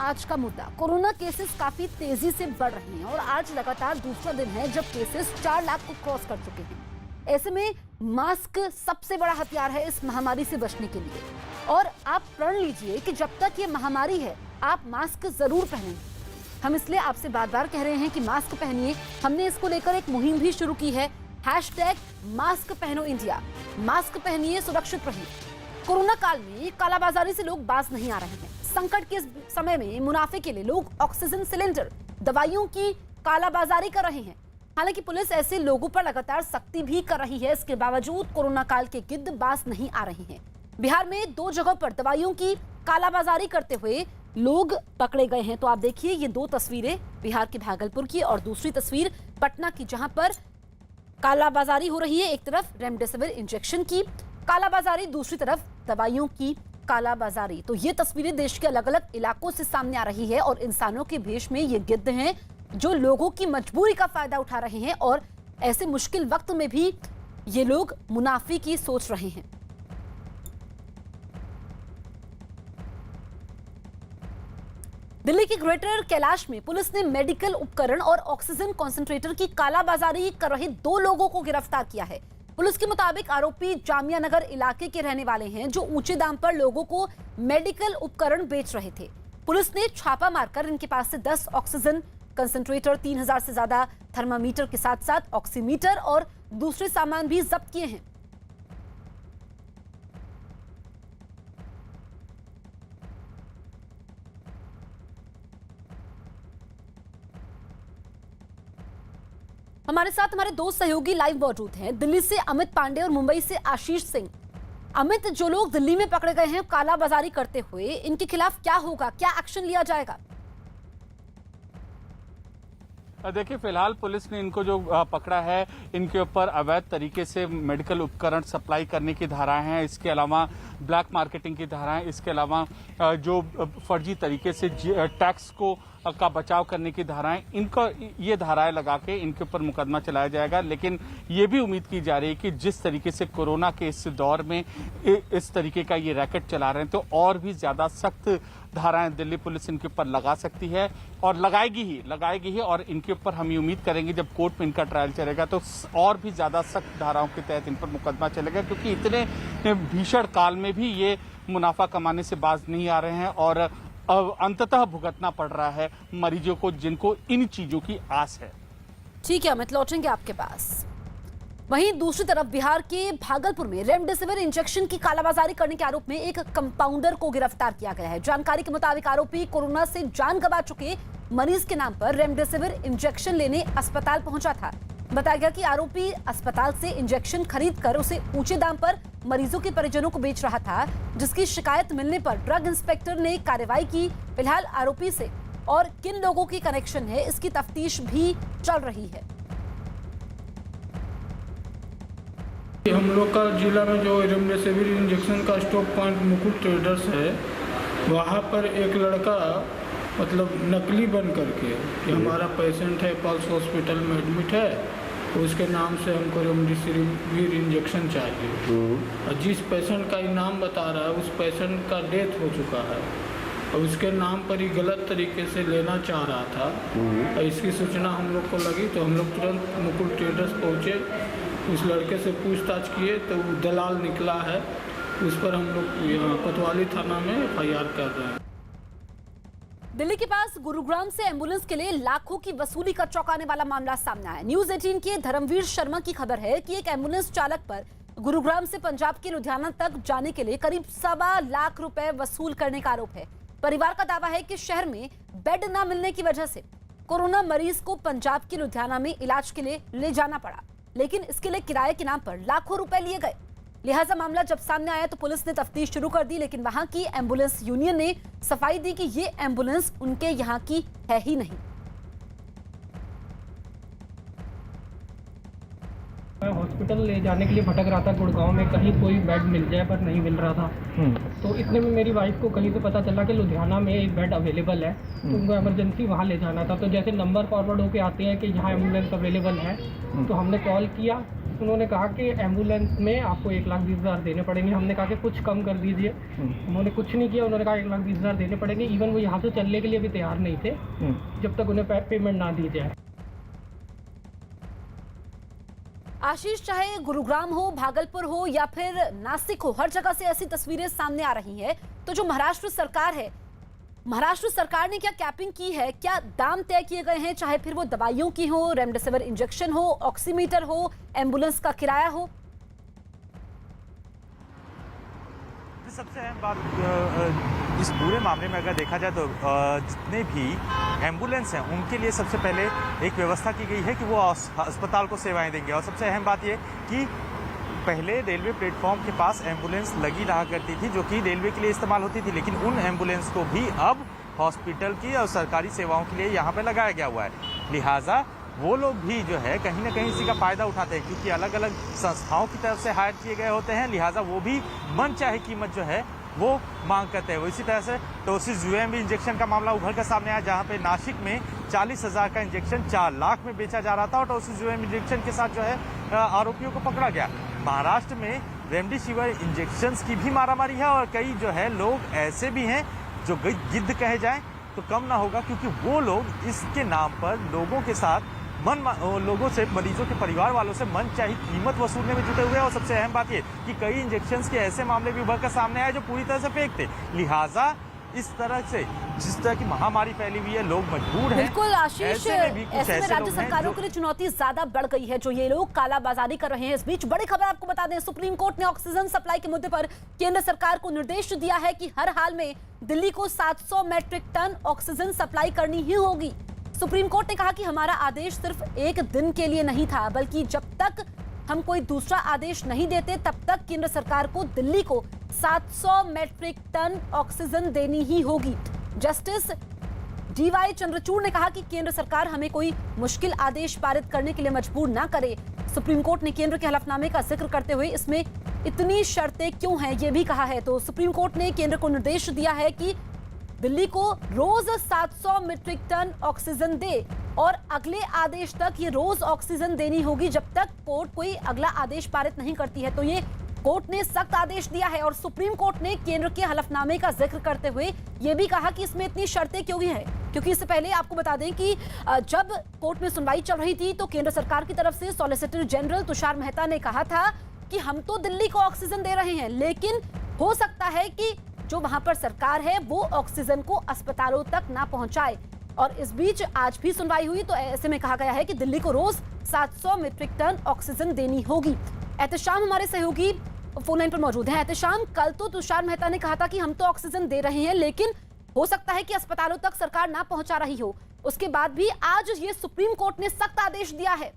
आज का मुद्दा। कोरोना केसेस काफी तेजी से बढ़ रहे हैं और आज लगातार दूसरा दिन है जब केसेस 4 लाख को क्रॉस कर चुके हैं। ऐसे में मास्क सबसे बड़ा हथियार है इस महामारी से बचने के लिए। और आप प्रण लीजिए कि जब तक ये महामारी है आप मास्क जरूर पहनें। हम इसलिए आपसे बार बार कह रहे हैं कि मास्क पहनिए। हमने इसको लेकर एक मुहिम भी शुरू की है, #मास्क पहनो इंडिया। मास्क पहनिए, सुरक्षित रहिए। कोरोना काल में कालाबाजारी से लोग बाज नहीं आ रहे हैं। संकट के समय में मुनाफे के लिए लोग ऑक्सीजन सिलेंडर, दवाइयों की कालाबाजारी कर रहे हैं। हालांकि पुलिस ऐसे लोगों पर लगातार सख्ती भी कर रही है। इसके बावजूद कोरोना काल के गिद्ध बाज नहीं आ रहे हैं। बिहार में 2 जगहों पर दवाइयों की कालाबाजारी करते हुए लोग पकड़े गए हैं। तो आप देखिए ये 2 तस्वीरें, बिहार के भागलपुर की और दूसरी तस्वीर पटना की, जहां पर कालाबाजारी हो रही है। एक तरफ रेमडेसिविर इंजेक्शन की कालाबाजारी, दूसरी तरफ दवाइयों की कालाबाजारी। तो ये तस्वीरें देश के अलग अलग इलाकों से सामने आ रही है और इंसानों के भेष में ये गिद्ध हैं जो लोगों की मजबूरी का फायदा उठा रहे हैं और ऐसे मुश्किल वक्त में भी ये लोग मुनाफे की सोच रहे हैं। दिल्ली के ग्रेटर कैलाश में पुलिस ने मेडिकल उपकरण और ऑक्सीजन कॉन्सेंट्रेटर की कालाबाजारी कर रहे 2 लोगों को गिरफ्तार किया है। पुलिस के मुताबिक आरोपी जामिया नगर इलाके के रहने वाले हैं जो ऊंचे दाम पर लोगों को मेडिकल उपकरण बेच रहे थे। पुलिस ने छापा मारकर इनके पास से 10 ऑक्सीजन कंसंट्रेटर, 3000 से ज्यादा थर्मामीटर के साथ साथ ऑक्सीमीटर और दूसरे सामान भी जब्त किए हैं। हमारे साथ हमारे 2 सहयोगी लाइव मौजूद हैं। दिल्ली से अमित पांडे और मुंबई से आशीष सिंह। अमित, जो लोग दिल्ली में पकड़े गए हैं कालाबाजारी करते हुए, इनके खिलाफ क्या होगा, क्या एक्शन लिया जाएगा? देखिए, फिलहाल पुलिस ने इनको जो पकड़ा है, इनके ऊपर अवैध तरीके से मेडिकल उपकरण सप्लाई करने की धाराएं हैं। इसके अलावा ब्लैक मार्केटिंग की धाराएं, इसके अलावा जो फर्जी तरीके से टैक्स का बचाव करने की धाराएं, इनको ये धाराएं लगा के इनके ऊपर मुकदमा चलाया जाएगा। लेकिन ये भी उम्मीद की जा रही है कि जिस तरीके से कोरोना के इस दौर में इस तरीके का ये रैकेट चला रहे हैं तो और भी ज्यादा सख्त धाराएं दिल्ली पुलिस इनके ऊपर लगा सकती है और लगाएगी ही। और इनके ऊपर हम ये उम्मीद करेंगे जब कोर्ट में इनका ट्रायल चलेगा तो और भी ज्यादा सख्त धाराओं के तहत इन पर मुकदमा चलेगा, क्योंकि इतने भीषण काल में भी ये मुनाफा कमाने से बाज नहीं आ रहे हैं और अंततः भुगतना पड़ रहा है मरीजों को जिनको इन चीजों की आस है। ठीक है अमित, लौटेंगे आपके पास। वहीं दूसरी तरफ बिहार के भागलपुर में रेमडेसिविर इंजेक्शन की कालाबाजारी करने के आरोप में एक कंपाउंडर को गिरफ्तार किया गया है। जानकारी के मुताबिक आरोपी कोरोना से जान गंवा चुके मरीज के नाम पर रेमडेसिविर इंजेक्शन लेने अस्पताल पहुंचा था। बताया गया कि आरोपी अस्पताल से इंजेक्शन खरीद कर उसे ऊंचे दाम पर मरीजों के परिजनों को बेच रहा था, जिसकी शिकायत मिलने पर ड्रग इंस्पेक्टर ने कार्रवाई की। फिलहाल आरोपी से और किन लोगों की कनेक्शन है इसकी तफ्तीश भी चल रही है। हम लोग का जिला में जो रेमडेसिविर इंजेक्शन का स्टॉक पॉइंट मुकुट ट्रेडर्स है, वहाँ पर एक लड़का मतलब नकली बन करके कि हमारा पेशेंट है, पल्स हॉस्पिटल में एडमिट है, उसके नाम से हमको रेमडेसिविर इंजेक्शन चाहिए। और जिस पेशेंट का नाम बता रहा है उस पेशेंट का डेथ हो चुका है और उसके नाम पर ही गलत तरीके से लेना चाह रहा था। और इसकी सूचना हम लोग को लगी तो हम लोग तुरंत मुकुट ट्रेडर्स पहुँचे, उस लड़के से पूछताछ किए तो वो दलाल निकला है। उस पर हम लोग यहाँ कोतवाली थाना में FIR कर रहे हैं। दिल्ली के पास गुरुग्राम से एम्बुलेंस के लिए लाखों की वसूली का चौंकाने वाला मामला सामने आया। न्यूज 18 के धर्मवीर शर्मा की खबर है कि एक एम्बुलेंस चालक पर गुरुग्राम से पंजाब के लुधियाना तक जाने के लिए करीब 1.25 लाख रुपए वसूल करने का आरोप है। परिवार का दावा है कि शहर में बेड न मिलने की वजह से कोरोना मरीज को पंजाब के लुधियाना में इलाज के लिए ले जाना पड़ा, लेकिन इसके लिए किराए के नाम पर लाखों रुपए लिए गए। लिहाजा मामला जब सामने आया तो पुलिस ने तफ्तीश शुरू कर दी, लेकिन वहां की एम्बुलेंस यूनियन ने सफाई दी कि ये एम्बुलेंस उनके यहां की है ही नहीं। मैं हॉस्पिटल ले जाने के लिए भटक रहा था गुड़गांव में, कहीं कोई बेड मिल जाए पर नहीं मिल रहा था। तो इतने में मेरी वाइफ को कहीं से पता चला कि लुधियाना में एक बेड अवेलेबल है, तो उनको इमरजेंसी वहाँ ले जाना था। तो जैसे नंबर फॉरवर्ड होके आते हैं कि यहाँ एम्बुलेंस अवेलेबल है, तो हमने कॉल किया उन्होंने कहा कि एम्बुलेंस में आपको 1,20,000 देने पड़ेंगे। हमने कहा कि कुछ कम कर दीजिए। उन्होंने कुछ नहीं किया। उन्होंने कहा 1,20,000 देने पड़ेंगे। इवन वो यहाँ से चलने के लिए भी तैयार नहीं थे जब तक उन्हें पेमेंट ना दी जाए। आशीष, चाहे गुरुग्राम हो, भागलपुर हो या फिर नासिक हो, हर जगह से ऐसी तस्वीरें सामने आ रही हैं। तो जो महाराष्ट्र सरकार है, महाराष्ट्र सरकार ने क्या कैपिंग की है, क्या दाम तय किए गए हैं, चाहे फिर वो दवाइयों की हो, रेमडेसिविर इंजेक्शन हो, ऑक्सीमीटर हो, एम्बुलेंस का किराया हो? सबसे अहम बात इस पूरे मामले में अगर देखा जाए तो जितने भी एम्बुलेंस हैं उनके लिए सबसे पहले एक व्यवस्था की गई है कि वो अस्पताल को सेवाएं देंगे। और सबसे अहम बात ये कि पहले रेलवे प्लेटफॉर्म के पास एम्बुलेंस लगी रहा करती थी जो कि रेलवे के लिए इस्तेमाल होती थी, लेकिन उन एम्बुलेंस को भी अब हॉस्पिटल की और सरकारी सेवाओं के लिए यहाँ पर लगाया गया हुआ है। लिहाजा वो लोग भी जो है कहीं ना कहीं इसी का फ़ायदा उठाते हैं, क्योंकि अलग अलग संस्थाओं की तरफ से हायर किए गए होते हैं। लिहाजा वो भी मनचाही कीमत जो है वो मांग करते हैं। वो इसी तरह से टोसिस यूएमबी इंजेक्शन का मामला उभर कर सामने आया, जहाँ पे नासिक में 40,000 का इंजेक्शन 4 लाख में बेचा जा रहा था और टोसिस यूएमबी इंजेक्शन के साथ जो है आरोपियों को पकड़ा गया। महाराष्ट्र में रेमडेसिविर इंजेक्शंस की भी मारामारी है और कई जो है लोग ऐसे भी हैं जो गिद्ध कहे जाएं तो कम ना होगा, क्योंकि वो लोग इसके नाम पर लोगों के साथ लोगों से, मरीजों के परिवार वालों से मनचाही कीमत वसूलने में जुटे हुए हैं। और सबसे अहम बात ये कि कई इंजेक्शंस के ऐसे मामले भी उभर कर सामने आए जो पूरी तरह से फेक थे। लिहाजा इस तरह से जिस तरह की महामारी फैली हुई है, लोग मजबूर हैं। बिल्कुल आशीष, ऐसे में राज्य सरकारों के लिए चुनौती ज्यादा बढ़ गई है जो ये लोग कालाबाजारी कर रहे हैं। इस बीच बड़ी खबर आपको बता दें, सुप्रीम कोर्ट ने ऑक्सीजन सप्लाई के मुद्दे पर केंद्र सरकार को निर्देश दिया है कि हर हाल में दिल्ली को 700 मैट्रिक टन ऑक्सीजन सप्लाई करनी ही होगी। सुप्रीम कोर्ट ने कहा कि हमारा आदेश सिर्फ एक दिन के लिए नहीं था, बल्कि जब तक हम कोई दूसरा आदेश नहीं देते तब तक केंद्र सरकार को दिल्ली को 700 मैट्रिक टन ऑक्सीजन देनी ही होगी। जस्टिस डीवाई चंद्रचूड़ ने कहा कि केंद्र सरकार हमें कोई मुश्किल आदेश पारित करने के लिए मजबूर ना करे। सुप्रीम कोर्ट ने केंद्र के हलफनामे का जिक्र करते हुए इसमें इतनी शर्तें क्यों हैं ये भी कहा है। तो सुप्रीम कोर्ट ने केंद्र को निर्देश दिया है कि दिल्ली को रोज 700 मीट्रिक टन ऑक्सीजन दे और अगले आदेश तक ये रोज ऑक्सीजन देनी होगी जब तक कोर्ट कोई अगला आदेश पारित नहीं करती है। तो ये कोर्ट ने सख्त आदेश दिया है और सुप्रीम कोर्ट ने केंद्र के हलफनामे का जिक्र करते हुए ये भी कहा कि इसमें इतनी शर्तें क्यों हैं, क्योंकि इससे पहले आपको बता दें कि जब कोर्ट में सुनवाई चल रही थी तो केंद्र सरकार की तरफ से सॉलिसिटर जनरल तुषार मेहता ने कहा था कि हम तो दिल्ली को ऑक्सीजन दे रहे हैं, लेकिन हो सकता है कि जो वहां पर सरकार है वो ऑक्सीजन को अस्पतालों तक ना पहुंचाए। और इस बीच आज भी सुनवाई हुई तो ऐसे में कहा गया है कि दिल्ली को रोज 700 मीट्रिक टन ऑक्सीजन देनी होगी। एहतशाम हमारे सहयोगी फोन लाइन पर मौजूद है। एहतशाम, कल तो तुषार मेहता ने कहा था कि हम तो ऑक्सीजन दे रहे हैं, लेकिन हो सकता है कि अस्पतालों तक सरकार ना पहुंचा रही हो। उसके बाद भी आज ये सुप्रीम कोर्ट ने सख्त आदेश दिया है।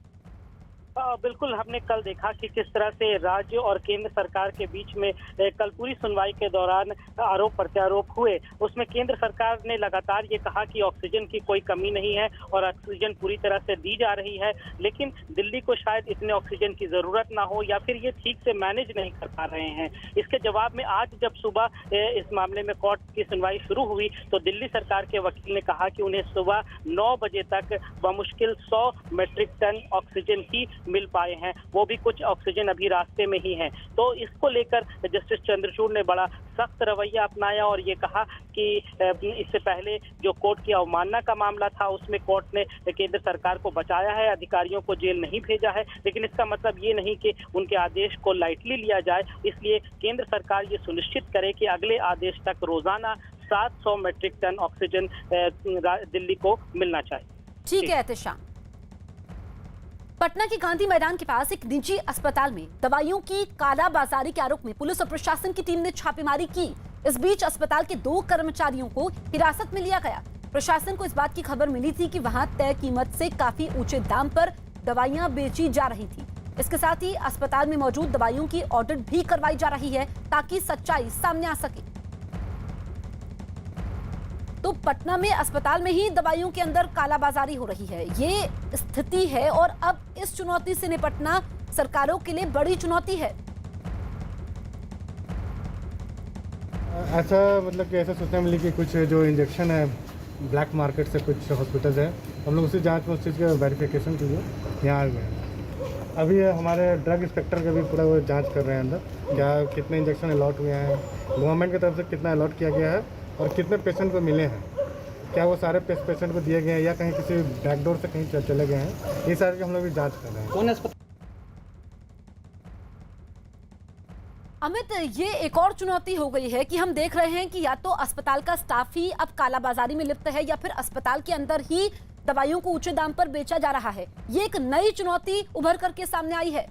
बिल्कुल, हमने कल देखा कि किस तरह से राज्य और केंद्र सरकार के बीच में कल पूरी सुनवाई के दौरान आरोप प्रत्यारोप हुए। उसमें केंद्र सरकार ने लगातार ये कहा कि ऑक्सीजन की कोई कमी नहीं है और ऑक्सीजन पूरी तरह से दी जा रही है, लेकिन दिल्ली को शायद इतने ऑक्सीजन की जरूरत ना हो या फिर ये ठीक से मैनेज नहीं कर पा रहे हैं। इसके जवाब में आज जब सुबह इस मामले में कोर्ट की सुनवाई शुरू हुई तो दिल्ली सरकार के वकील ने कहा कि उन्हें सुबह 9 बजे तक बमुश्किल 100 मीट्रिक टन ऑक्सीजन ही मिल पाए हैं, वो भी कुछ ऑक्सीजन अभी रास्ते में ही है। तो इसको लेकर जस्टिस चंद्रचूड़ ने बड़ा सख्त रवैया अपनाया और ये कहा कि इससे पहले जो कोर्ट की अवमानना का मामला था उसमें कोर्ट ने केंद्र सरकार को बचाया है, अधिकारियों को जेल नहीं भेजा है, लेकिन इसका मतलब ये नहीं कि उनके आदेश को लाइटली लिया जाए। इसलिए केंद्र सरकार ये सुनिश्चित करे कि अगले आदेश तक रोजाना 700 मीट्रिक टन ऑक्सीजन दिल्ली को मिलना चाहिए। ठीक है एहतशाम। पटना के गांधी मैदान के पास एक निजी अस्पताल में दवाइयों की कालाबाजारी के आरोप में पुलिस और प्रशासन की टीम ने छापेमारी की। इस बीच अस्पताल के 2 कर्मचारियों को हिरासत में लिया गया। प्रशासन को इस बात की खबर मिली थी कि वहां तय कीमत से काफी ऊंचे दाम पर दवाइयां बेची जा रही थी। इसके साथ ही अस्पताल में मौजूद दवाइयों की ऑडिट भी करवाई जा रही है ताकि सच्चाई सामने आ सके। तो पटना में अस्पताल में ही दवाइयों के अंदर कालाबाजारी हो रही है, ये स्थिति है और अब इस चुनौती से निपटना सरकारों के लिए बड़ी चुनौती है। ऐसा मतलब कि ऐसा सोचने मिली कि कुछ जो इंजेक्शन है ब्लैक मार्केट से कुछ हॉस्पिटल्स है, हम लोग उसी जांच में उस चीज़ का वेरिफिकेशन के लिए यहाँ आ गए हैं। अभी हमारे ड्रग इंस्पेक्टर का भी पूरा वो जांच कर रहे हैं अंदर, क्या कितने इंजेक्शन अलॉट हुए हैं, गवर्नमेंट की तरफ से कितना अलॉट किया गया है और कितने पेशेंट को मिले हैं, क्या वो सारे पेशेंट को दिए गए हैं या कहीं किसी बैकडोर से कहीं चले गए हैं, ये सारे हम लोग भी जाँच कर रहे हैं। कौन अस्पताल? अमित, ये एक और चुनौती हो गई है कि हम देख रहे हैं कि या तो अस्पताल का स्टाफ ही अब कालाबाजारी में लिप्त है या फिर अस्पताल के अंदर ही दवाइयों को ऊंचे दाम पर बेचा जा रहा है। ये एक नई चुनौती उभर करके सामने आई है।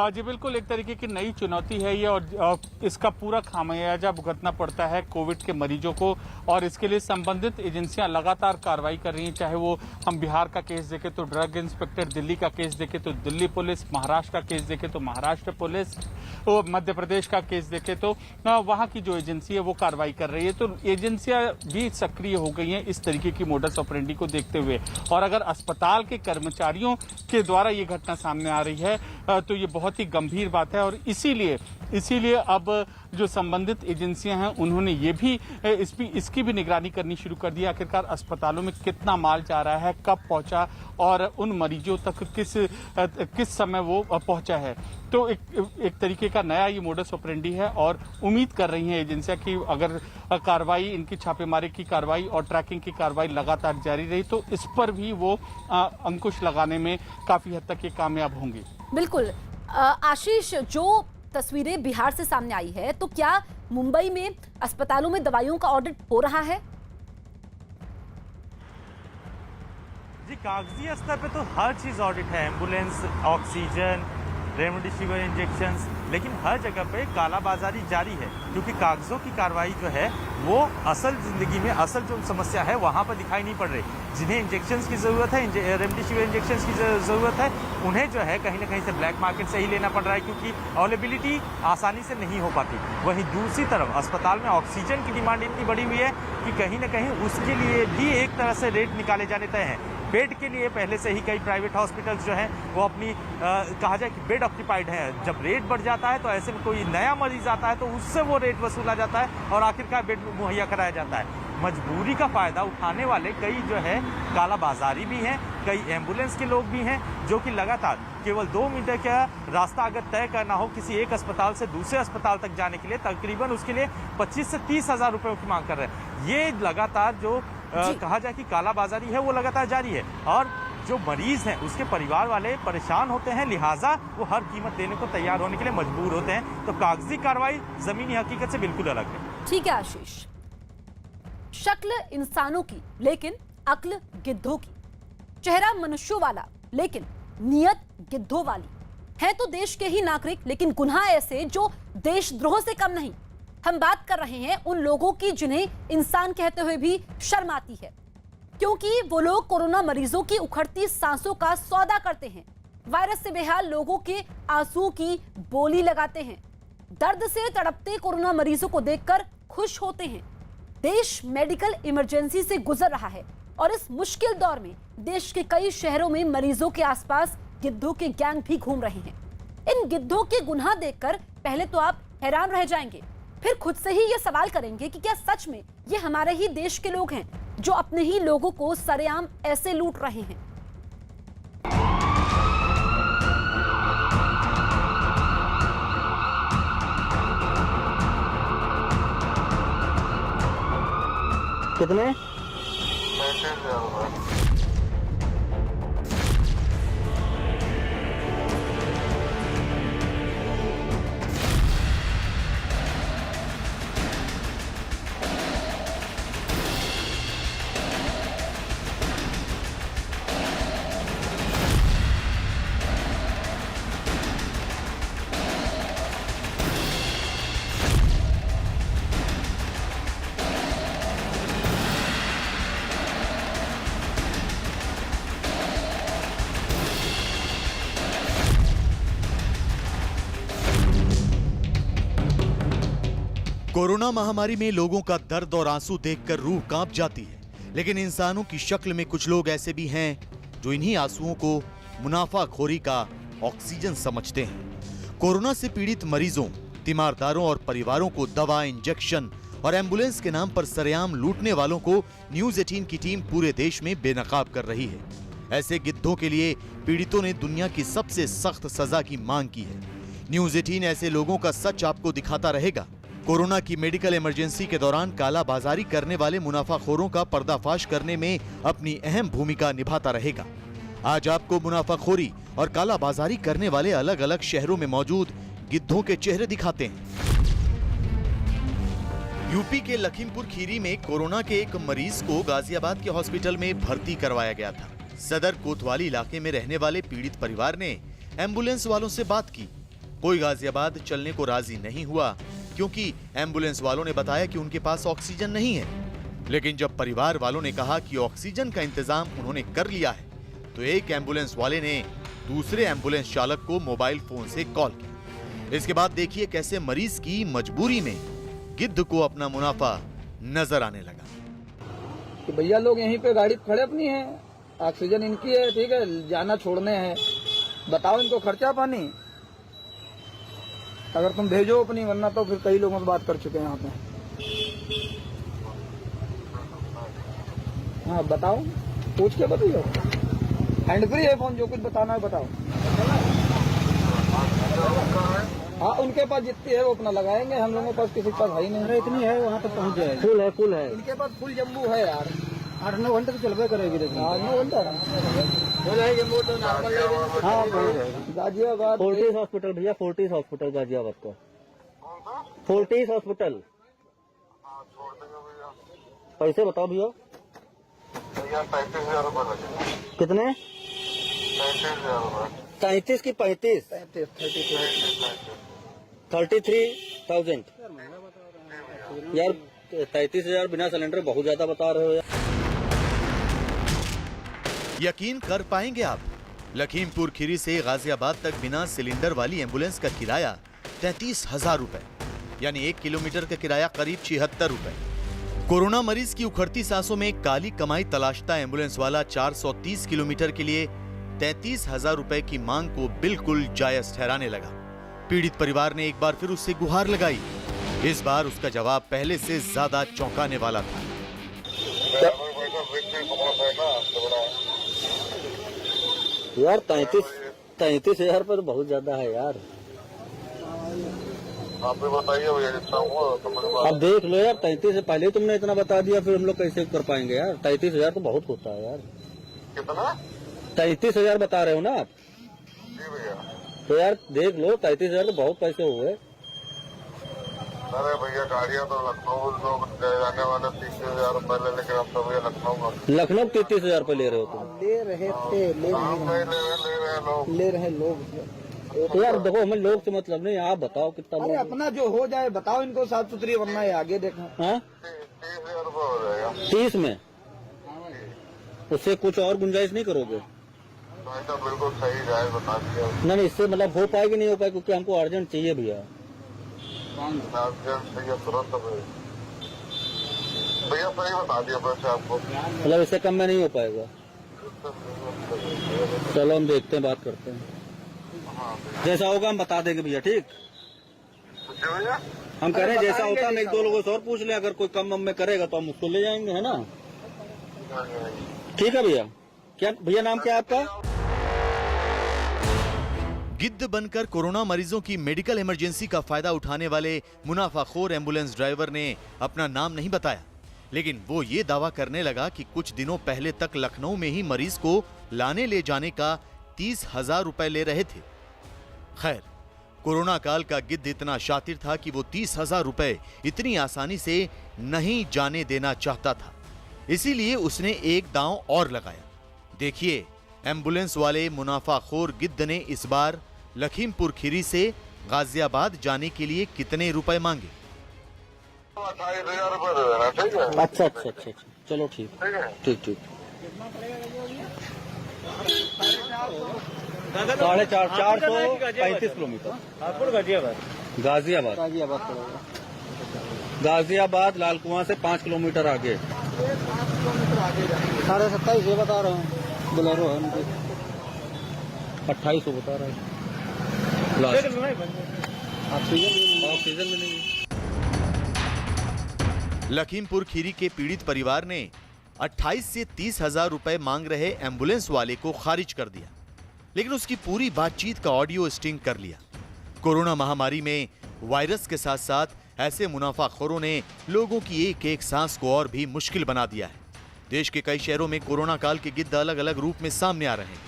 जी बिल्कुल, एक तरीके की नई चुनौती है ये और इसका पूरा खामियाजा भुगतना पड़ता है कोविड के मरीजों को और इसके लिए संबंधित एजेंसियां लगातार कार्रवाई कर रही हैं। चाहे वो हम बिहार का केस देखें तो ड्रग इंस्पेक्टर, दिल्ली का केस देखें तो दिल्ली पुलिस, महाराष्ट्र का केस देखें तो महाराष्ट्र पुलिस, मध्य प्रदेश का केस देखें तो वहाँ की जो एजेंसी है वो कार्रवाई कर रही है। तो एजेंसियां भी सक्रिय हो गई हैं इस तरीके की मोडस ऑपरेंडी को देखते हुए। और अगर अस्पताल के कर्मचारियों के द्वारा ये घटना सामने आ रही है तो ये बहुत ही गंभीर बात है और इसीलिए अब जो संबंधित एजेंसियां हैं उन्होंने ये भी इसकी भी निगरानी करनी शुरू कर दी। आखिरकार अस्पतालों में कितना माल जा रहा है, कब पहुंचा और उन मरीजों तक किस समय वो पहुंचा है। तो एक तरीके का नया ये मोडस ऑपरेंडी है और उम्मीद कर रही हैं एजेंसियां कि अगर कार्रवाई, इनकी छापेमारी की कार्रवाई और ट्रैकिंग की कार्रवाई लगातार जारी रही तो इस पर भी वो अंकुश लगाने में काफी हद तक ये कामयाब होंगी। बिल्कुल आशीष, जो तस्वीरें बिहार से सामने आई है तो क्या मुंबई में अस्पतालों में दवाइयों का ऑडिट हो रहा है? जी, कागजी स्तर पे तो हर चीज ऑडिट है, एम्बुलेंस, ऑक्सीजन, रेमडेसिविर इंजेक्शंस, लेकिन हर जगह पे कालाबाजारी जारी है क्योंकि कागजों की कार्रवाई जो है वो असल जिंदगी में असल जो समस्या है वहाँ पर दिखाई नहीं पड़ रही। जिन्हें इंजेक्शंस की ज़रूरत है, रेमडेसिविर इंजेक्शंस की ज़रूरत है, उन्हें जो है कहीं ना कहीं से ब्लैक मार्केट से ही लेना पड़ रहा है क्योंकि अवेलेबिलिटी आसानी से नहीं हो पाती। वहीं दूसरी तरफ अस्पताल में ऑक्सीजन की डिमांड इतनी बढ़ी हुई है कि कहीं ना कहीं उसके लिए भी एक तरह से रेट निकाले जाने तय हैं। बेड के लिए पहले से ही कई प्राइवेट हॉस्पिटल्स जो हैं वो अपनी कहा जाए कि बेड ऑक्यूपाइड है। जब रेट बढ़ जाता है तो ऐसे में कोई नया मरीज आता है तो उससे वो रेट वसूला जाता है और आखिरकार बेड मुहैया कराया जाता है। मजबूरी का फायदा उठाने वाले कई जो है कालाबाजारी भी हैं, कई एम्बुलेंस के लोग भी हैं जो कि लगातार केवल 2 मीटर का रास्ता अगर तय करना हो किसी एक अस्पताल से दूसरे अस्पताल तक जाने के लिए तकरीबन उसके लिए 25 से 30 हज़ार रुपये की मांग कर रहे हैं। ये लगातार जो कहा जाए कि कालाबाजारी है वो लगातार जारी है और जो मरीज हैं उसके परिवार वाले परेशान होते हैं, लिहाजा वो हर कीमत देने को तैयार होने के लिए मजबूर होते हैं। तो कागजी कार्रवाई जमीनी हकीकत से बिल्कुल अलग है। ठीक है आशीष, शक्ल इंसानों की लेकिन अक्ल गिद्धों की, चेहरा मनुष्यों वाला लेकिन नियत गिद्धों वाली। है तो देश के ही नागरिक लेकिन गुनाह ऐसे जो देशद्रोह से कम नहीं। हम बात कर रहे हैं उन लोगों की जिन्हें इंसान कहते हुए भी शर्म आती है क्योंकि वो लोग कोरोना मरीजों की उखड़ती सांसों का सौदा करते हैं, वायरस से बेहाल लोगों के आंसुओं की बोली लगाते हैं, दर्द से तड़पते कोरोना मरीजों को देखकर खुश होते हैं। देश मेडिकल इमरजेंसी से गुजर रहा है और इस मुश्किल दौर में देश के कई शहरों में मरीजों के आसपास गिद्धों के गैंग भी घूम रहे हैं। इन गिद्धों के गुनाह देखकर पहले तो आप हैरान रह जाएंगे, फिर खुद से ही ये सवाल करेंगे कि क्या सच में ये हमारे ही देश के लोग हैं जो अपने ही लोगों को सरेआम ऐसे लूट रहे हैं। कितने? कोरोना महामारी में लोगों का दर्द और आंसू देखकर रूह कांप जाती है, लेकिन इंसानों की शक्ल में कुछ लोग ऐसे भी हैं जो इन्हीं आंसुओं को मुनाफाखोरी का ऑक्सीजन समझते हैं। कोरोना से पीड़ित मरीजों, तीमारदारों और परिवारों को दवा, इंजेक्शन और एम्बुलेंस के नाम पर सरेआम लूटने वालों को न्यूज़ 18 की टीम पूरे देश में बेनकाब कर रही है। ऐसे गिद्धों के लिए पीड़ितों ने दुनिया की सबसे सख्त सजा की मांग की है। न्यूज़ 18 ऐसे लोगों का सच आपको दिखाता रहेगा। कोरोना की मेडिकल इमरजेंसी के दौरान कालाबाजारी करने वाले मुनाफाखोरों का पर्दाफाश करने में अपनी अहम भूमिका निभाता रहेगा। आज आपको मुनाफाखोरी और कालाबाजारी करने वाले अलग अलग शहरों में मौजूद गिद्धों के चेहरे दिखाते हैं। यूपी के लखीमपुर खीरी में कोरोना के एक मरीज को गाजियाबाद के हॉस्पिटल में भर्ती करवाया गया था। सदर कोतवाली इलाके में रहने वाले पीड़ित परिवार ने एम्बुलेंस वालों से बात की। कोई गाजियाबाद चलने को राजी नहीं हुआ क्योंकि एम्बुलेंस वालों ने बताया कि उनके पास ऑक्सीजन नहीं है। लेकिन जब परिवार वालों ने कहा कि ऑक्सीजन का इंतजाम उन्होंने कर लिया है, तो एक एम्बुलेंस वाले ने दूसरे एम्बुलेंस चालक को मोबाइल फोन से कॉल किया। इसके बाद देखिए कैसे मरीज की मजबूरी में गिद्ध को अपना मुनाफा नजर आने लगा। कि भैया लोग यहीं पे गाड़ी खड़े अपनी है, ऑक्सीजन इनकी है, ठीक है, जाना छोड़ने हैं, बताओ इनको खर्चा पानी अगर तुम भेजो अपनी, वरना तो फिर कई लोगों से बात कर चुके हैं यहाँ पे। हाँ बताओ, पूछ के बताइए। हैंड फ्री है फोन, जो कुछ बताना है बताओ। हाँ उनके पास जितनी है वो अपना लगाएंगे, हम लोगों के पास किसी के पास है ही नहीं। इतनी है वहाँ तक पहुँच जाएगी। फुल है इनके पास, फुल जम्बू है यार। 8-9 घंटे तो चलबे करेगी। देखिए 8-9 घंटा हाँ गाजियाबाद फोर्टिस हॉस्पिटल भैया, फोर्टिस हॉस्पिटल गाजियाबाद का, फोर्टिस हॉस्पिटल। पैसे बताओ भैया। 35,000 रुपये लगेगा। कितने? 35,000 35 रुपये। की 35? 33,000 यार। 33,000 बिना सिलेंडर बहुत ज्यादा बता रहे हो यार। यकीन कर पाएंगे आप, लखीमपुर खीरी से गाजियाबाद तक बिना सिलेंडर वाली एम्बुलेंस का किराया 33,000 रुपए, यानी 1 किलोमीटर का किराया करीब 76 रुपए। कोरोना मरीज की उखड़ती सांसों में काली कमाई तलाशता एम्बुलेंस वाला 430 किलोमीटर के लिए 33,000 रुपए की मांग को बिल्कुल जायज ठहराने लगा। पीड़ित परिवार ने एक बार फिर उससे गुहार लगाई। इस बार उसका जवाब पहले से ज्यादा चौंकाने वाला था। यार 33,000 रुपये तो बहुत ज्यादा है यार। आप भी बताइए भैया, जितना हुआ तो मेरे पास। अब देख लो यार, 33 से पहले तुमने इतना बता दिया, फिर हम लोग कैसे कर पाएंगे यार। 33,000 तो बहुत होता है यार। कितना? 33,000 बता रहे हो ना आप? जी भैया। तो यार देख लो, 33,000 तो बहुत पैसे हुए। अरे भैया गाड़ियाँ तो लखनऊ लोग जाने वाले 30,000 रुपये ले, लेकिन अब तो भैया लखनऊ 33,000 रुपये ले रहे हो तुम? ले रहे हैं लोग। तो यार देखो, हमें लोग से मतलब नहीं, आप बताओ कितना। अरे अपना जो हो जाए बताओ इनको, साफ सुथरी, वरना ये आगे देखो। हाँ 30,000 रुपये हो जाएगा। 30 में? उससे कुछ और गुंजाइश नहीं करोगे? तो बिल्कुल सही जाए, बता दिया। नहीं, इससे मतलब हो पाएगी नहीं हो पाएगी, क्योंकि हमको अर्जेंट चाहिए भैया। तुरंत भैया सही बता दिया पैसे आपको। मतलब इससे कम में नहीं हो पाएगा? चलो हम देखते हैं, बात करते हैं। जैसा होगा हम बता देंगे भैया, ठीक? हम कह रहे हैं जैसा होता है, 1-2 लोगों से और पूछ ले, अगर कोई कम में करेगा तो हम उसको ले जाएंगे, है ना? ठीक है भैया। क्या भैया नाम क्या है आपका? गिद्ध बनकर कोरोना मरीजों की मेडिकल इमरजेंसी का फायदा उठाने वाले मुनाफाखोर एम्बुलेंस ड्राइवर ने अपना नाम नहीं बताया, लेकिन वो ये दावा करने लगा कि कुछ दिनों पहले तक लखनऊ में ही मरीज को लाने ले जाने का 30,000 रुपए ले रहे थे। खैर, कोरोना काल का गिद्ध इतना शातिर था कि वो 30,000 रुपए इतनी आसानी से नहीं जाने देना चाहता था। इसीलिए उसने एक दांव और लगाया। देखिए, एम्बुलेंस वाले मुनाफाखोर गिद्ध ने इस बार लखीमपुर खीरी से गाजियाबाद जाने के लिए कितने रुपए मांगे। 28,000 रुपये दे देना, ठीक है? अच्छा, चलो ठीक, ठीक। 435 किलोमीटर गाजियाबाद लाल कुआं से 5 किलोमीटर आगे। 27,500 बता रहे हैं, बोलेरो है उनकी। 2800 बता रहा है। ऑक्सीजन मिलेगी। लखीमपुर खीरी के पीड़ित परिवार ने 28 से 30 हजार रुपए मांग रहे एम्बुलेंस वाले को खारिज कर दिया, लेकिन उसकी पूरी बातचीत का ऑडियो स्टिंग कर लिया। कोरोना महामारी में वायरस के साथ साथ ऐसे मुनाफाखोरों ने लोगों की एक एक सांस को और भी मुश्किल बना दिया है। देश के कई शहरों में कोरोना काल के गिद्ध अलग अलग रूप में सामने आ रहे हैं।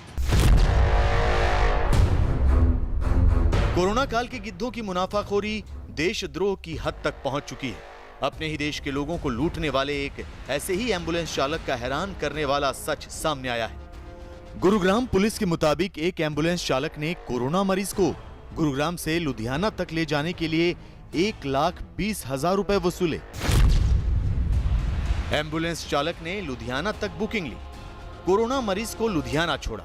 कोरोना काल के गिद्धों की मुनाफाखोरी देशद्रोह की हद तक पहुंच चुकी है। अपने ही देश के लोगों को लूटने वाले एक ऐसे ही एम्बुलेंस चालक का हैरान करने वाला सच सामने आया है। गुरुग्राम पुलिस के मुताबिक एक एम्बुलेंस चालक ने कोरोना मरीज को गुरुग्राम से लुधियाना तक ले जाने के लिए 1,20,000 रुपए वसूले। एम्बुलेंस चालक ने लुधियाना तक बुकिंग ली, कोरोना मरीज को लुधियाना छोड़ा,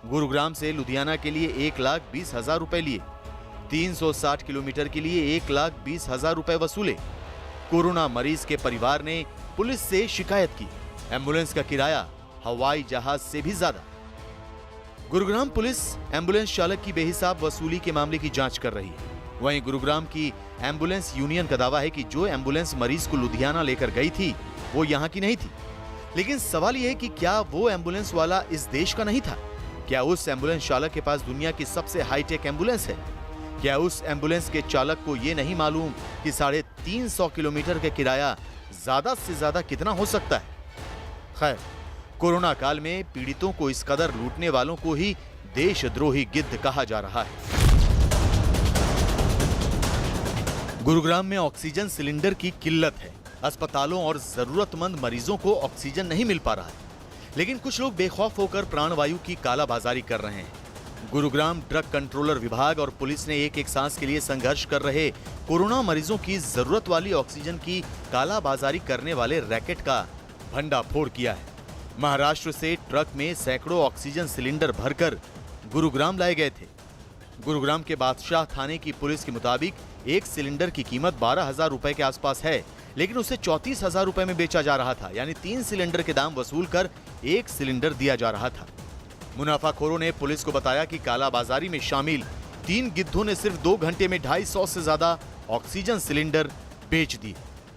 गुरुग्राम से लुधियाना के लिए 1,20,000 रुपए लिए, 360 किलोमीटर के लिए 1,20,000 रुपए वसूले। कोरोना मरीज के परिवार ने पुलिस से शिकायत की। एम्बुलेंस का किराया हवाई जहाज से भी ज्यादा। गुरुग्राम पुलिस एम्बुलेंस चालक की बेहिसाब वसूली के मामले की जांच कर रही है। वहीं गुरुग्राम की एम्बुलेंस यूनियन का दावा है कि जो एम्बुलेंस मरीज को लुधियाना लेकर गई थी वो यहाँ की नहीं थी। लेकिन सवाल यह है कि क्या वो एम्बुलेंस वाला इस देश का नहीं था? क्या उस एम्बुलेंस चालक के पास दुनिया की सबसे हाईटेक एम्बुलेंस है? क्या उस एम्बुलेंस के चालक को यह नहीं मालूम कि 350 किलोमीटर का किराया ज्यादा से ज्यादा कितना हो सकता है? खैर, कोरोना काल में पीड़ितों को इस कदर लूटने वालों को ही देशद्रोही गिद्ध कहा जा रहा है। गुरुग्राम में ऑक्सीजन सिलेंडर की किल्लत है। अस्पतालों और जरूरतमंद मरीजों को ऑक्सीजन नहीं मिल पा रहा है, लेकिन कुछ लोग बेखौफ होकर प्राणवायु की कालाबाजारी कर रहे हैं। गुरुग्राम ड्रग कंट्रोलर विभाग और पुलिस ने एक एक सांस के लिए संघर्ष कर रहे कोरोना मरीजों की जरूरत वाली ऑक्सीजन की कालाबाजारी करने वाले रैकेट का भंडाफोड़ किया है। महाराष्ट्र से ट्रक में सैकड़ों ऑक्सीजन सिलेंडर भरकर गुरुग्राम लाए गए थे। गुरुग्राम के बादशाह थाने की पुलिस के मुताबिक एक सिलेंडर की कीमत 12,000 रुपए के आसपास है, लेकिन उसे 34,000 रुपए में बेचा जा रहा था, यानी 3 सिलेंडर के दाम वसूल कर 1 सिलेंडर दिया जा रहा था। मुनाफाखोरों ने पुलिस को बताया कि कालाबाजारी में शामिल 3 गिद्धों ने सिर्फ 2 घंटे में 250 से ज्यादा ऑक्सीजन सिलेंडर बेच दिए।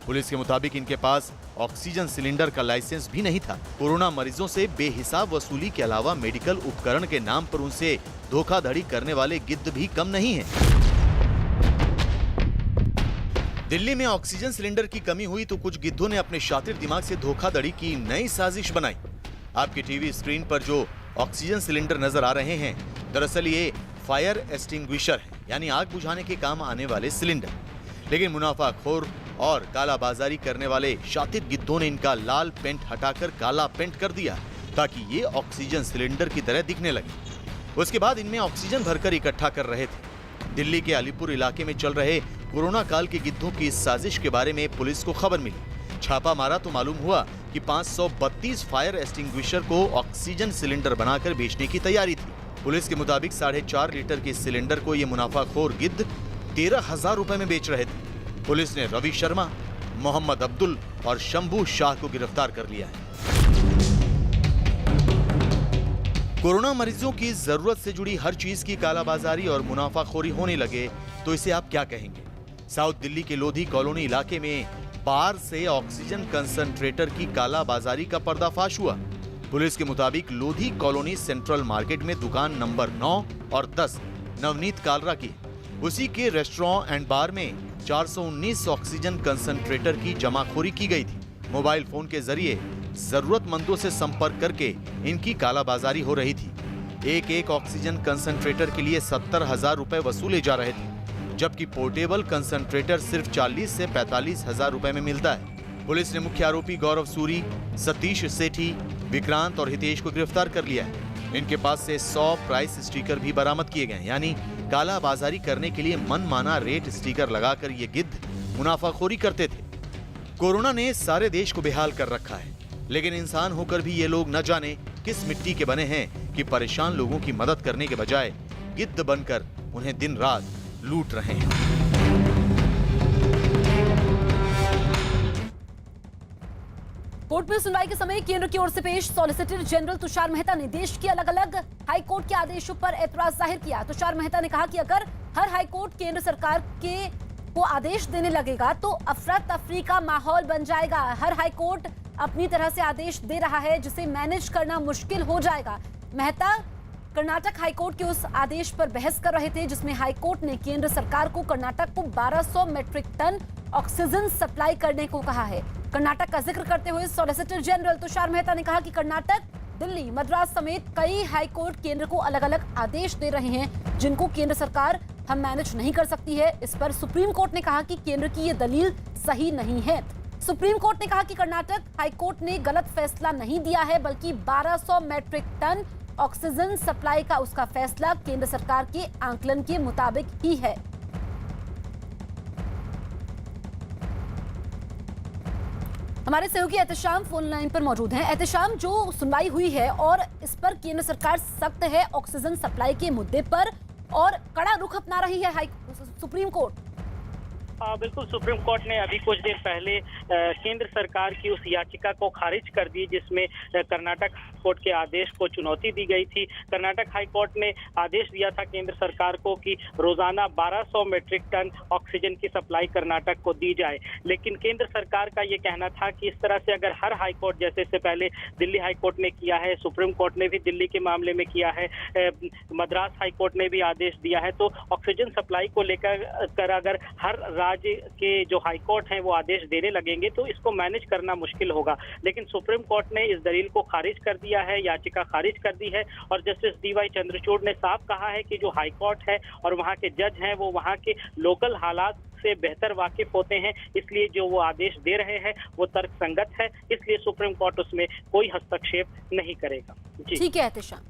पुलिस के मुताबिक इनके पास ऑक्सीजन सिलेंडर का लाइसेंस भी नहीं था। कोरोना मरीजों से बेहिसाब वसूली के अलावा मेडिकल उपकरण के नाम पर उनसे धोखाधड़ी करने वाले गिद्ध भी कम नहीं हैं। दिल्ली में ऑक्सीजन सिलेंडर की कमी हुई तो कुछ गिद्धों ने अपने शातिर दिमाग से धोखाधड़ी की नई साजिश बनाई। आपकी टीवी स्क्रीन पर जो ऑक्सीजन सिलेंडर नजर आ रहे हैं, दरअसल ये फायर एक्सटिंग्विशर है, यानी आग बुझाने के काम आने वाले सिलेंडर। लेकिन मुनाफाखोर और कालाबाजारी करने वाले शातिर गिद्धों ने इनका लाल पेंट हटाकर काला पेंट कर दिया ताकि ये ऑक्सीजन सिलेंडर की तरह दिखने लगे। उसके बाद इनमें ऑक्सीजन भरकर इकट्ठा कर रहे थे। दिल्ली के अलीपुर इलाके में चल रहे कोरोना काल के गिद्धों की इस साजिश के बारे में पुलिस को खबर मिली। छापा मारा तो मालूम हुआ कि 532 फायर एक्सटिंग्विशर को ऑक्सीजन सिलेंडर बनाकर बेचने की तैयारी थी। पुलिस के मुताबिक 4.5 लीटर के सिलेंडर को ये मुनाफाखोर गिद्ध 13,000 रुपए में बेच रहे थे। पुलिस ने रवि शर्मा, मोहम्मद अब्दुल और शंभू शाह को गिरफ्तार कर लिया है। कोरोना मरीजों की जरूरत से जुड़ी हर चीज की कालाबाजारी और मुनाफाखोरी होने लगे तो इसे आप क्या कहेंगे? साउथ दिल्ली के लोधी कॉलोनी इलाके में बार से ऑक्सीजन कंसंट्रेटर की कालाबाजारी का पर्दाफाश हुआ। पुलिस के मुताबिक लोधी कॉलोनी सेंट्रल मार्केट में दुकान नंबर 9 और 10 नवनीत कालरा की, उसी के रेस्टोरेंट एंड बार में 419 ऑक्सीजन कंसंट्रेटर की जमाखोरी की गई थी। मोबाइल फोन के जरिए जरूरतमंदों से संपर्क करके इनकी कालाबाजारी हो रही थी। एक एक ऑक्सीजन कंसंट्रेटर के लिए 70,000 रुपए वसूले जा रहे थे, जबकि पोर्टेबल कंसंट्रेटर सिर्फ 40 से 45,000 रुपए में मिलता है। पुलिस ने मुख्य आरोपी गौरव सूरी, सतीश सेठी, विक्रांत और हितेश को गिरफ्तार कर लिया है। इनके पास से 100 प्राइस स्टिकर भी बरामद किए गए, यानी कालाबाजारी करने के लिए मनमाना रेट स्टिकर लगाकर ये गिद्ध मुनाफाखोरी करते थे। कोरोना ने सारे देश को बेहाल कर रखा है, लेकिन इंसान होकर भी ये लोग न जाने किस मिट्टी के बने हैं कि परेशान लोगों की मदद करने के बजाय गिद्ध बनकर उन्हें दिन रात लूट रहे हैं। कोर्ट में सुनवाई के समय केंद्र की ओर से पेश सॉलिसिटर जनरल तुषार मेहता ने देश के अलग अलग हाई कोर्ट के आदेशों पर एतराज जाहिर किया। तुषार मेहता ने कहा कि अगर हर हाई कोर्ट केंद्र सरकार को आदेश देने लगेगा तो अफरा तफरी का माहौल बन जाएगा। हर हाई कोर्ट अपनी तरह से आदेश दे रहा है जिसे मैनेज करना मुश्किल हो जाएगा। मेहता कर्नाटक हाईकोर्ट के उस आदेश पर बहस कर रहे थे जिसमें हाईकोर्ट ने केंद्र सरकार को कर्नाटक को 1200 मीट्रिक टन ऑक्सीजन सप्लाई करने को कहा है। कर्नाटक का जिक्र करते हुए सॉलिसिटर जनरल तुषार मेहता ने कहा कि कर्नाटक, दिल्ली, मद्रास समेत कई हाईकोर्ट केंद्र को अलग अलग आदेश दे रहे हैं जिनको केंद्र सरकार हम मैनेज नहीं कर सकती है। इस पर सुप्रीम कोर्ट ने कहा कि केंद्र की ये दलील सही नहीं है। सुप्रीम कोर्ट ने कहा कि कर्नाटक हाईकोर्ट ने गलत फैसला नहीं दिया है बल्कि 1200 मीट्रिक टन ऑक्सीजन सप्लाई का उसका फैसला केंद्र सरकार के आंकलन के मुताबिक ही है। हमारे सहयोगी एहतेशाम फोन लाइन पर मौजूद हैं। एहतेशाम, जो सुनवाई हुई है और इस पर केंद्र सरकार सख्त है ऑक्सीजन सप्लाई के मुद्दे पर और कड़ा रुख अपना रही है सुप्रीम कोर्ट। बिल्कुल, सुप्रीम कोर्ट ने अभी कुछ देर पहले केंद्र सरकार की उस याचिका को खारिज कर दी जिसमें कर्नाटक कोर्ट के आदेश को चुनौती दी गई थी। कर्नाटक हाई कोर्ट ने आदेश दिया था केंद्र सरकार को कि रोजाना 1200 मीट्रिक टन ऑक्सीजन की सप्लाई कर्नाटक को दी जाए, लेकिन केंद्र सरकार का ये कहना था कि इस तरह से अगर हर हाई कोर्ट, जैसे इससे पहले दिल्ली हाई कोर्ट ने किया है, सुप्रीम कोर्ट ने भी दिल्ली के मामले में किया है, मद्रास हाई कोर्ट ने भी आदेश दिया है, तो ऑक्सीजन सप्लाई को लेकर अगर हर राज्य के जो हाई कोर्ट हैं वो आदेश देने लगेंगे तो इसको मैनेज करना मुश्किल होगा। लेकिन सुप्रीम कोर्ट ने इस दलील को खारिज कर दिया है, याचिका खारिज कर दी है और जस्टिस DY चंद्रचूड़ ने साफ कहा है कि जो हाई कोर्ट है और वहाँ के जज हैं वो वहाँ के लोकल हालात से बेहतर वाकिफ होते हैं, इसलिए जो वो आदेश दे रहे हैं वो तर्कसंगत है, इसलिए सुप्रीम कोर्ट उसमें कोई हस्तक्षेप नहीं करेगा। ठीक है एहतेशाम।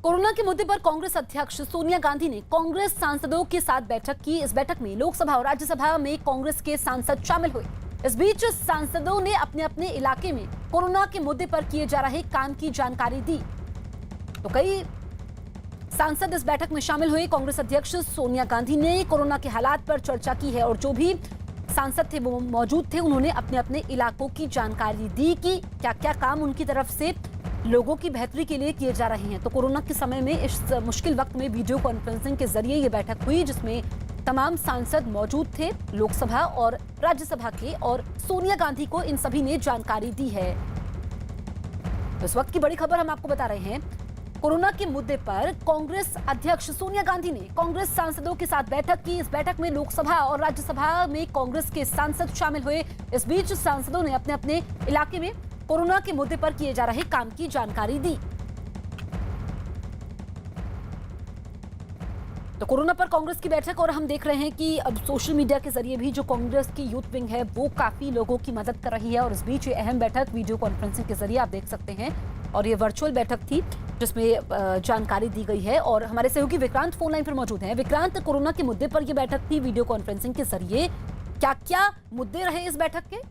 कोरोना के मुद्दे पर कांग्रेस अध्यक्ष सोनिया गांधी ने कांग्रेस सांसदों के साथ बैठक की। इस बैठक में लोकसभा और राज्यसभा में कांग्रेस के सांसद शामिल हुए। इस बीच सांसदों ने अपने अपने इलाके में कोरोना के मुद्दे पर किए जा रहे काम की जानकारी दी। तो कई सांसद इस बैठक में शामिल हुए। कांग्रेस अध्यक्ष सोनिया गांधी ने कोरोना के हालात पर चर्चा की है और जो भी सांसद थे वो मौजूद थे, उन्होंने अपने अपने इलाकों की जानकारी दी कि क्या क्या काम उनकी तरफ से लोगों की बेहतरी के लिए किए जा रहे हैं। तो कोरोना के समय में इस मुश्किल वक्त में वीडियो कॉन्फ्रेंसिंग के जरिए ये बैठक हुई जिसमें तमाम सांसद मौजूद थे, लोकसभा और राज्यसभा के, और सोनिया गांधी को इन सभी ने जानकारी दी है। इस वक्त की बड़ी खबर हम आपको बता रहे हैं। कोरोना के मुद्दे पर कांग्रेस अध्यक्ष सोनिया गांधी ने कांग्रेस सांसदों के साथ बैठक की। इस बैठक में लोकसभा और राज्यसभा में कांग्रेस के सांसद शामिल हुए। इस बीच सांसदों ने अपने अपने इलाके में कोरोना के मुद्दे पर किए जा रहे काम की जानकारी दी। तो कोरोना पर कांग्रेस की बैठक, और हम देख रहे हैं कि अब सोशल मीडिया के जरिए भी जो कांग्रेस की यूथ विंग है वो काफी लोगों की मदद कर रही है। और इस बीच ये अहम बैठक वीडियो कॉन्फ्रेंसिंग के जरिए आप देख सकते हैं और ये वर्चुअल बैठक थी जिसमें जानकारी दी गई है। और हमारे सहयोगी विक्रांत फोन लाइन पर मौजूद हैं। विक्रांत, कोरोना के मुद्दे पर यह बैठक थी वीडियो कॉन्फ्रेंसिंग के जरिए, क्या क्या मुद्दे रहे इस बैठक के?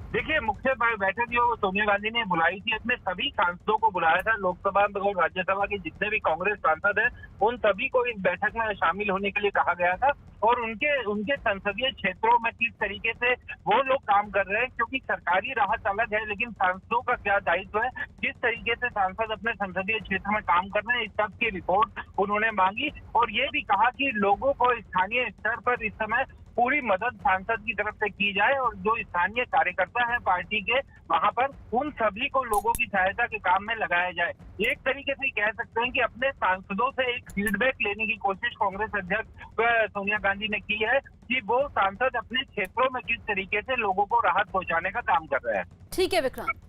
देखिए, मुख्य बैठक जो सोनिया गांधी ने बुलाई थी, अपने सभी सांसदों को बुलाया था। लोकसभा और राज्यसभा के जितने भी कांग्रेस सांसद हैं उन सभी को इस बैठक में शामिल होने के लिए कहा गया था और उनके संसदीय क्षेत्रों में किस तरीके से वो लोग काम कर रहे हैं, क्योंकि सरकारी राहत अलग है लेकिन सांसदों का क्या दायित्व है, किस तरीके से सांसद अपने संसदीय क्षेत्र में काम कर रहे हैं, इस सब की रिपोर्ट उन्होंने मांगी। और ये भी कहा कि लोगों को स्थानीय स्तर पर इस समय पूरी मदद सांसद की तरफ से की जाए और जो स्थानीय कार्यकर्ता है पार्टी के वहां पर उन सभी को लोगों की सहायता के काम में लगाया जाए। एक तरीके से कह सकते हैं कि अपने सांसदों से एक फीडबैक लेने की कोशिश कांग्रेस अध्यक्ष सोनिया गांधी ने की है कि वो सांसद अपने क्षेत्रों में किस तरीके से लोगों को राहत पहुंचाने का काम कर रहे हैं। ठीक है विक्रांत,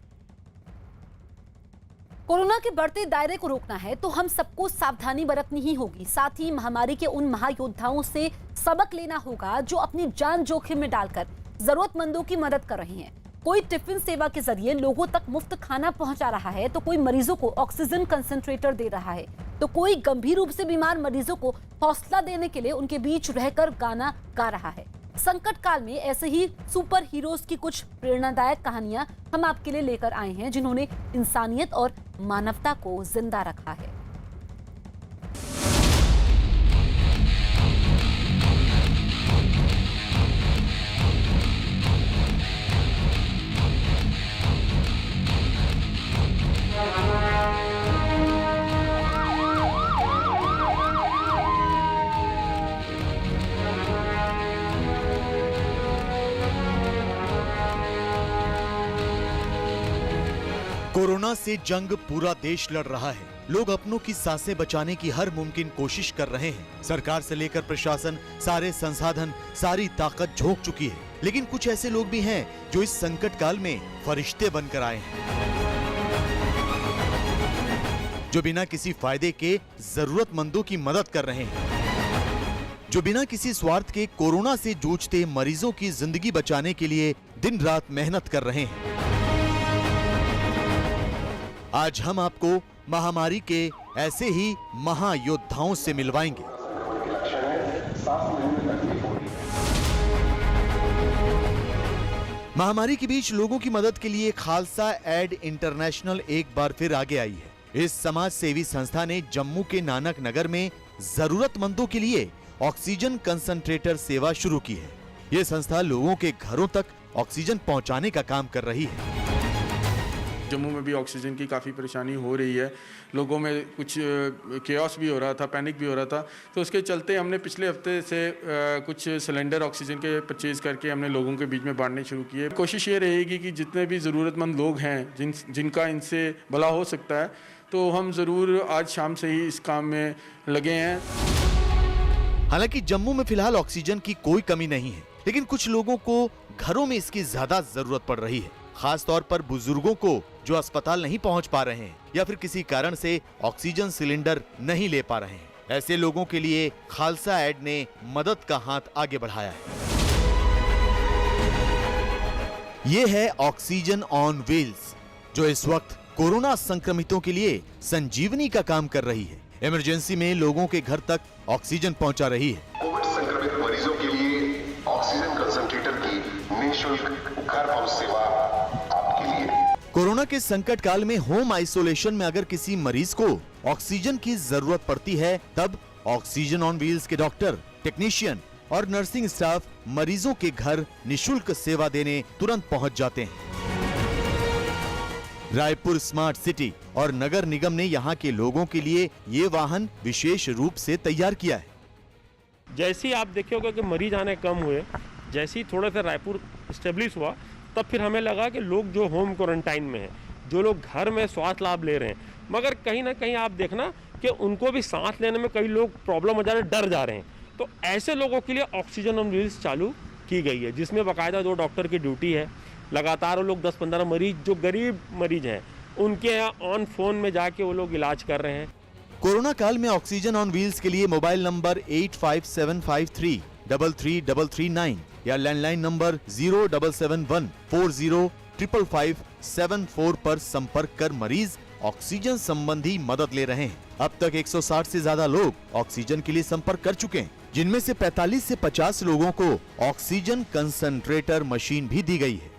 कोरोना के बढ़ते दायरे को रोकना है तो हम सबको सावधानी बरतनी ही होगी। साथ ही महामारी के उन महायोद्धाओं से सबक लेना होगा जो अपनी जान जोखिम में डालकर जरूरतमंदों की मदद कर रहे हैं। कोई टिफिन सेवा के जरिए लोगों तक मुफ्त खाना पहुंचा रहा है, तो कोई मरीजों को ऑक्सीजन कंसंट्रेटर दे रहा है, तो कोई गंभीर रूप से बीमार मरीजों को हौसला देने के लिए उनके बीच रहकर गाना गा रहा है। संकट काल में ऐसे ही सुपर हीरोज की कुछ प्रेरणादायक कहानियां हम आपके लिए लेकर आए हैं जिन्होंने इंसानियत और मानवता को जिंदा रखा है। कोरोना से जंग पूरा देश लड़ रहा है। लोग अपनों की सांसें बचाने की हर मुमकिन कोशिश कर रहे हैं। सरकार से लेकर प्रशासन सारे संसाधन, सारी ताकत झोंक चुकी है। लेकिन कुछ ऐसे लोग भी हैं जो इस संकट काल में फरिश्ते बनकर आए हैं, जो बिना किसी फायदे के जरूरतमंदों की मदद कर रहे हैं, जो बिना किसी स्वार्थ के कोरोना से जूझते मरीजों की जिंदगी बचाने के लिए दिन रात मेहनत कर रहे हैं। आज हम आपको महामारी के ऐसे ही महायोद्धाओं से मिलवाएंगे। महामारी के बीच लोगों की मदद के लिए खालसा एड इंटरनेशनल एक बार फिर आगे आई है। इस समाज सेवी संस्था ने जम्मू के नानक नगर में जरूरतमंदों के लिए ऑक्सीजन कंसंट्रेटर सेवा शुरू की है। ये संस्था लोगों के घरों तक ऑक्सीजन पहुंचाने का काम कर रही है। जम्मू में भी ऑक्सीजन की काफ़ी परेशानी हो रही है। लोगों में कुछ केओस भी हो रहा था, पैनिक भी हो रहा था। तो उसके चलते हमने पिछले हफ्ते से कुछ सिलेंडर ऑक्सीजन के परचेज़ करके हमने लोगों के बीच में बांटने शुरू किए। कोशिश ये रहेगी कि जितने भी ज़रूरतमंद लोग हैं जिनका इनसे भला हो सकता है, तो हम ज़रूर आज शाम से ही इस काम में लगे हैं। हालांकि जम्मू में फिलहाल ऑक्सीजन की कोई कमी नहीं है, लेकिन कुछ लोगों को घरों में इसकी ज्यादा जरूरत पड़ रही है। खास तौर पर बुजुर्गों को जो अस्पताल नहीं पहुंच पा रहे हैं या फिर किसी कारण से ऑक्सीजन सिलेंडर नहीं ले पा रहे हैं, ऐसे लोगों के लिए खालसा एड ने मदद का हाथ आगे बढ़ाया है। ये है ऑक्सीजन ऑन व्हील्स, जो इस वक्त कोरोना संक्रमितों के लिए संजीवनी का काम कर रही है। इमरजेंसी में लोगों के घर तक ऑक्सीजन पहुंचा रही है। कोविड संक्रमित मरीजों के लिए ऑक्सीजन कंसंट्रेटर की निःशुल्क घर पहुंच सेवा आपके लिए। कोरोना के संकट काल में होम आइसोलेशन में अगर किसी मरीज को ऑक्सीजन की जरूरत पड़ती है, तब ऑक्सीजन ऑन व्हील्स के डॉक्टर, टेक्नीशियन और नर्सिंग स्टाफ मरीजों के घर निःशुल्क सेवा देने तुरंत पहुंच जाते हैं। रायपुर स्मार्ट सिटी और नगर निगम ने यहाँ के लोगों के लिए ये वाहन विशेष रूप से तैयार किया है। जैसे ही आप देखोगे कि मरीज आने कम हुए, जैसे ही थोड़ा सा रायपुर स्टेब्लिश हुआ, तब फिर हमें लगा कि लोग जो होम क्वारंटाइन में हैं, जो लोग घर में स्वास्थ्य लाभ ले रहे हैं, मगर कहीं ना कहीं आप देखना कि उनको भी सांस लेने में कई लोग प्रॉब्लम हो जा रहे हैं, डर जा रहे हैं। तो ऐसे लोगों के लिए ऑक्सीजन ऑन व्हील्स चालू की गई है, जिसमें बाकायदा 2 डॉक्टर की ड्यूटी है। लगातार वो लोग 10-15 मरीज, जो गरीब मरीज हैं, उनके यहाँ ऑन फोन में जाके वो लोग इलाज कर रहे हैं। कोरोना काल में ऑक्सीजन ऑन व्हील्स के लिए मोबाइल नंबर 8575333339 या लैंडलाइन नंबर 0771405574 पर संपर्क कर मरीज ऑक्सीजन संबंधी मदद ले रहे हैं। अब तक 160 से ज्यादा लोग ऑक्सीजन के लिए संपर्क कर चुके हैं, जिनमें से 45 से 50 लोगों को ऑक्सीजन कंसंट्रेटर मशीन भी दी गई है।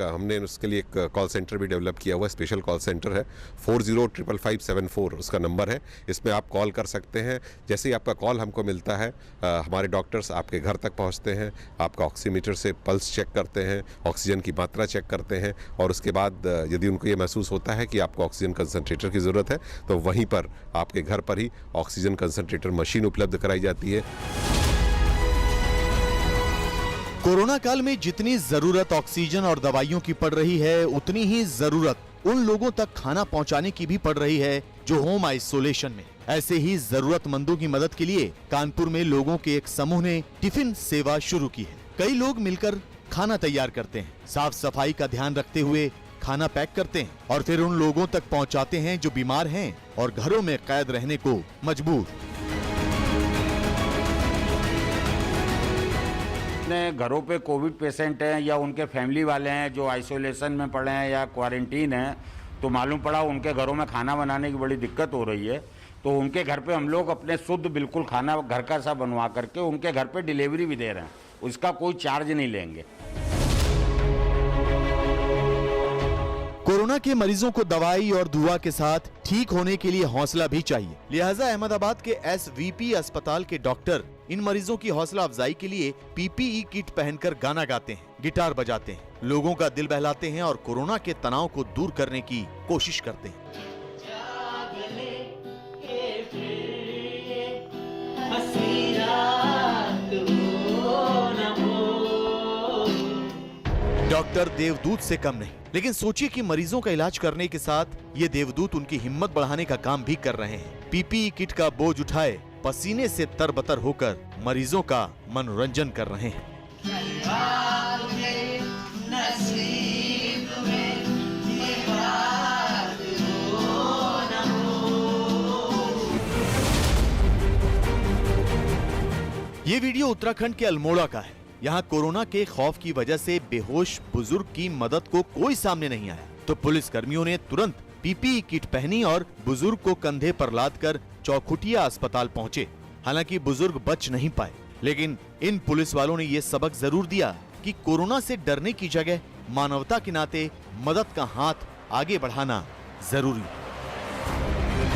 हमने उसके लिए एक कॉल सेंटर भी डेवलप किया हुआ है। स्पेशल कॉल सेंटर है, 405554 उसका नंबर है। इसमें आप कॉल कर सकते हैं। जैसे ही आपका कॉल हमको मिलता है, हमारे डॉक्टर्स आपके घर तक पहुंचते हैं, आपका ऑक्सीमीटर से पल्स चेक करते हैं, ऑक्सीजन की मात्रा चेक करते हैं, और उसके बाद यदि उनको ये महसूस होता है कि आपको ऑक्सीजन कंसंट्रेटर की ज़रूरत है, तो वहीं पर आपके घर पर ही ऑक्सीजन कंसंट्रेटर मशीन उपलब्ध कराई जाती है। कोरोना काल में जितनी जरूरत ऑक्सीजन और दवाइयों की पड़ रही है, उतनी ही जरूरत उन लोगों तक खाना पहुंचाने की भी पड़ रही है जो होम आइसोलेशन में। ऐसे ही जरूरतमंदों की मदद के लिए कानपुर में लोगों के एक समूह ने टिफिन सेवा शुरू की है। कई लोग मिलकर खाना तैयार करते हैं, साफ सफाई का ध्यान रखते हुए खाना पैक करते हैं और फिर उन लोगों तक पहुंचाते हैं जो बीमार हैं और घरों में कैद रहने को मजबूर। अपने घरों पे कोविड पेशेंट हैं या उनके फैमिली वाले हैं जो आइसोलेशन में पड़े हैं या क्वारंटीन हैं, तो मालूम पड़ा उनके घरों में खाना बनाने की बड़ी दिक्कत हो रही है। तो उनके घर पे हम लोग अपने शुद्ध बिल्कुल खाना घर का सा बनवा करके उनके घर पे डिलीवरी भी दे रहे हैं। उसका कोई चार्ज नहीं लेंगे। कोरोना के मरीजों को दवाई और दुआ के साथ ठीक होने के लिए हौसला भी चाहिए। लिहाजा अहमदाबाद के SVP अस्पताल के डॉक्टर इन मरीजों की हौसला अफजाई के लिए PPE किट पहनकर गाना गाते हैं, गिटार बजाते हैं, लोगों का दिल बहलाते हैं और कोरोना के तनाव को दूर करने की कोशिश करते हैं। डॉक्टर देवदूत से कम नहीं, लेकिन सोचिए कि मरीजों का इलाज करने के साथ ये देवदूत उनकी हिम्मत बढ़ाने का काम भी कर रहे हैं। पीपीई किट का बोझ उठाए पसीने से तरबतर होकर मरीजों का मनोरंजन कर रहे हैं। ये वीडियो उत्तराखंड के अल्मोड़ा का है। यहाँ कोरोना के खौफ की वजह से बेहोश बुजुर्ग की मदद को कोई सामने नहीं आया, तो पुलिस कर्मियों ने तुरंत पीपीई किट पहनी और बुजुर्ग को कंधे पर लादकर चौखुटिया अस्पताल पहुंचे। हालांकि बुजुर्ग बच नहीं पाए, लेकिन इन पुलिस वालों ने ये सबक जरूर दिया कि कोरोना से डरने की जगह मानवता के नाते मदद का हाथ आगे बढ़ाना जरूरी है।